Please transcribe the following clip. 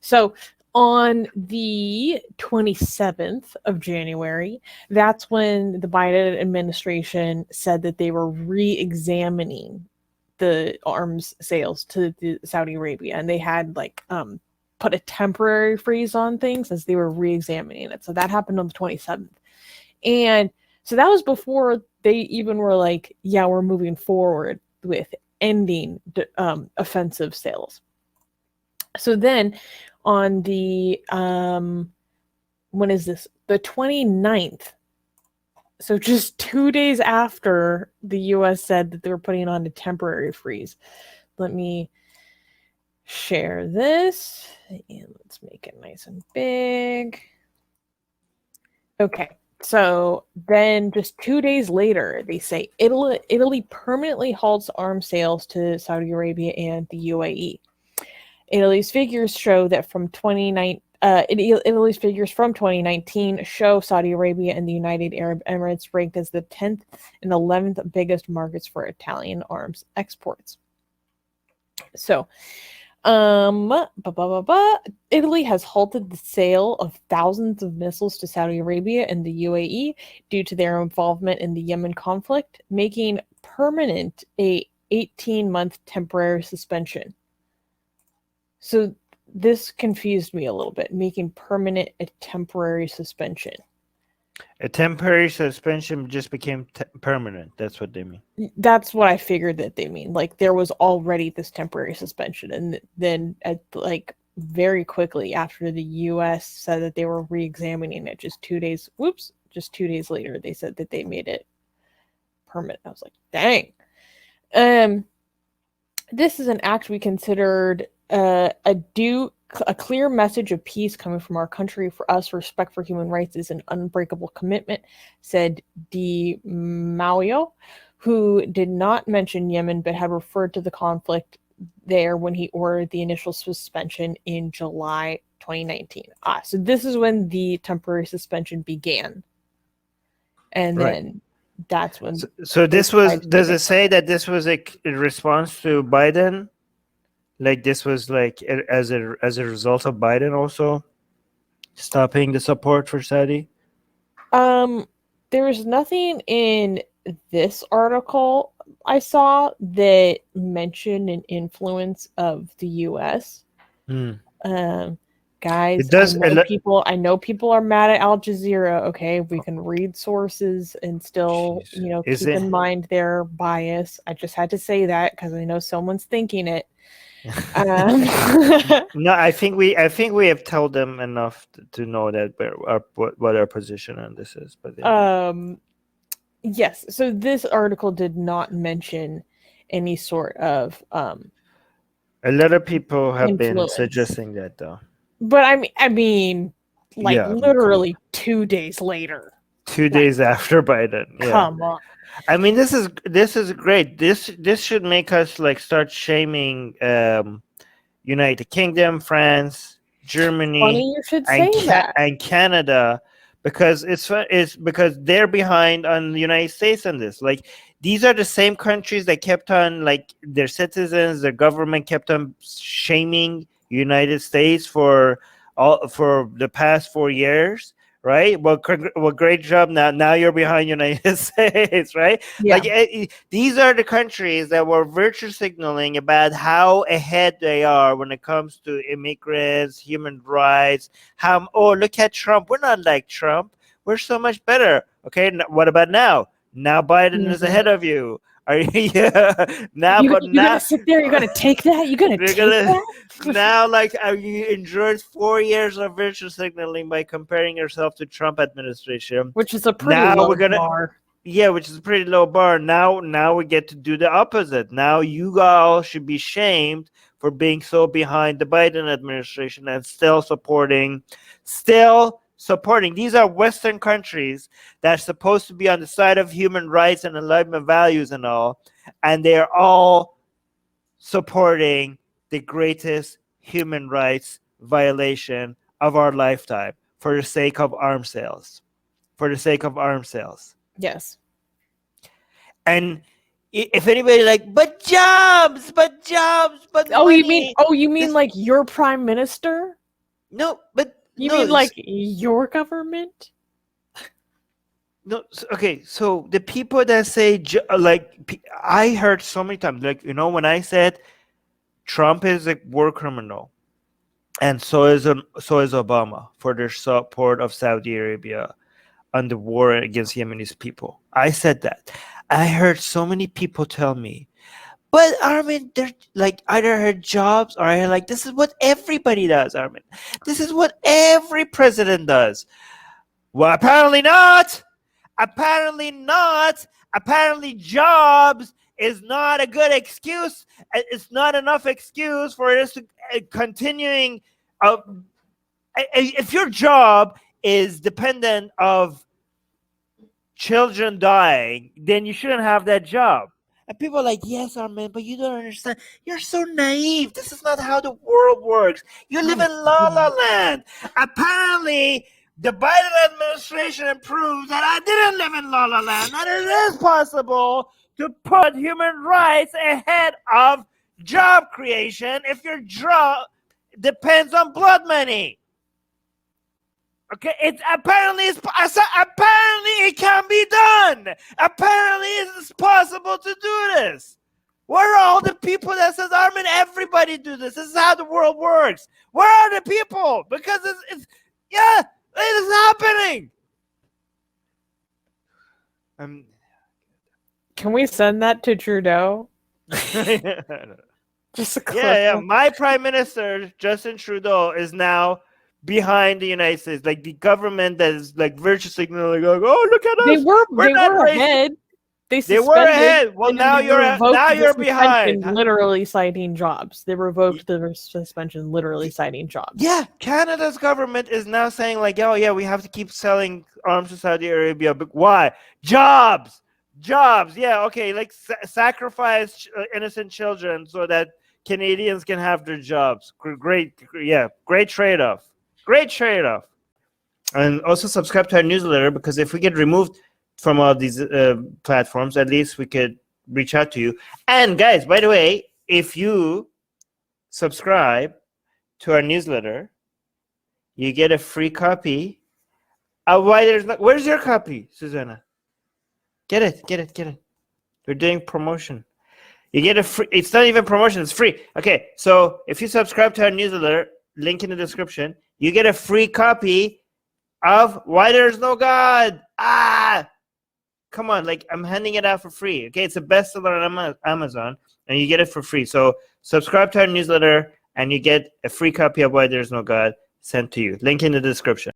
So on the 27th of January, that's when the Biden administration said that they were re-examining the arms sales to Saudi Arabia, and they had put a temporary freeze on things as they were re-examining it. So that happened on the 27th. And so that was before they even were like, yeah, we're moving forward with ending offensive sales. So then on the when is this? The 29th. So just 2 days after the US said that they were putting on a temporary freeze. Let me share this and let's make it nice and big. Okay. So then just 2 days later, they say Italy permanently halts arms sales to Saudi Arabia and the UAE. Italy's figures show that from 2019 show Saudi Arabia and the United Arab Emirates ranked as the 10th and 11th biggest markets for Italian arms exports. So, Italy has halted the sale of thousands of missiles to Saudi Arabia and the UAE due to their involvement in the Yemen conflict, making permanent a 18-month temporary suspension. So this confused me a little bit, making permanent a temporary suspension. A temporary suspension just became permanent. That's what they mean. That's what I figured that they mean. Like there was already this temporary suspension, and then very quickly after the U.S. said that they were re-examining it, just 2 days later, they said that they made it permanent. I was like, dang. This is an act we considered a clear message of peace coming from our country. For us, respect for human rights is an unbreakable commitment, said Di Maio, who did not mention Yemen but had referred to the conflict there when he ordered the initial suspension in July 2019. So this is when the temporary suspension began. And then that's when... So this was... Does it say that this was a response to Biden? Like this was like as a result of Biden also stopping the support for Saudi? There was nothing in this article I saw that mentioned an influence of the U.S. Guys, I know people are mad at Al Jazeera. Okay, we can read sources and still, keep in mind their bias. I just had to say that because I know someone's thinking it. No, I think we have told them enough to know that what our position on this is. But yes. So this article did not mention any sort of a lot of people have influence. been suggesting that though. But I mean, literally 2 days later. 2 days after Biden. Yeah. Come on. I mean, this is great. This should make us start shaming United Kingdom, France, Germany, Funny you should say that. And Canada, because it's because they're behind on the United States on this. Like these are the same countries that kept on their citizens, their government kept on shaming United States for the past 4 years. Right. Well, great job. Now you're behind United States, right? Yeah. These are the countries that were virtue signaling about how ahead they are when it comes to immigrants, human rights. Look at Trump. We're not like Trump. We're so much better. Okay. What about now? Now Biden is ahead of you. Are you? Yeah. Now, you're gonna sit there. You're gonna take that. You're gonna take that. Now, you endured 4 years of virtue signaling by comparing yourself to Trump administration, which is a pretty low bar. Yeah, which is a pretty low bar. Now we get to do the opposite. Now you all should be shamed for being so behind the Biden administration and still supporting. These are Western countries that are supposed to be on the side of human rights and enlightenment values and all, and they are all supporting the greatest human rights violation of our lifetime for the sake of arms sales. Yes. And if anybody but jobs, but money. You mean like your prime minister? No, but You no, mean like your government? no. Okay, so the people that say I heard so many times, like, when I said Trump is a war criminal, and so is Obama for their support of Saudi Arabia on the war against Yemenis people. I said that. I heard so many people tell me, but Armin, they're like either her jobs or I like this is what everybody does, Armin. This is what every president does. Well, apparently not. Apparently not. Apparently jobs is not a good excuse. It's not enough excuse for us to continuing. If your job is dependent of children dying, then you shouldn't have that job. And people are like, yes, Armin, but you don't understand. You're so naive. This is not how the world works. You live in La La Land. Apparently, the Biden administration proves that I didn't live in La La Land, that it is possible to put human rights ahead of job creation if your job depends on blood money. Okay, apparently it can be done. Apparently it's possible to do this. Where are all the people that says, Armin, everybody do this? This is how the world works. Where are the people? Because it is happening. Can we send that to Trudeau? Just a clip. Yeah. My prime minister, Justin Trudeau, is now behind the United States, like the government that is like virtue signaling, like, oh, look at us. They were ahead. They were ahead. Well, now you're behind. Literally citing jobs. They revoked the suspension, literally citing jobs. Yeah, Canada's government is now saying like, oh yeah, we have to keep selling arms to Saudi Arabia. But why? Jobs. Yeah, okay, like sacrifice innocent children so that Canadians can have their jobs. Great trade-off. Great trade-off. And also subscribe to our newsletter, because if we get removed from all these platforms, at least we could reach out to you. And guys, by the way, if you subscribe to our newsletter, you get a free copy of Where's your copy, Susanna? Get it. We're doing promotion. You get a free. It's not even promotion. It's free. Okay, so if you subscribe to our newsletter, link in the description, you get a free copy of Why There's No God. Come on, like I'm handing it out for free. Okay, it's a bestseller on Amazon, and you get it for free. So subscribe to our newsletter, and you get a free copy of Why There's No God sent to you. Link in the description.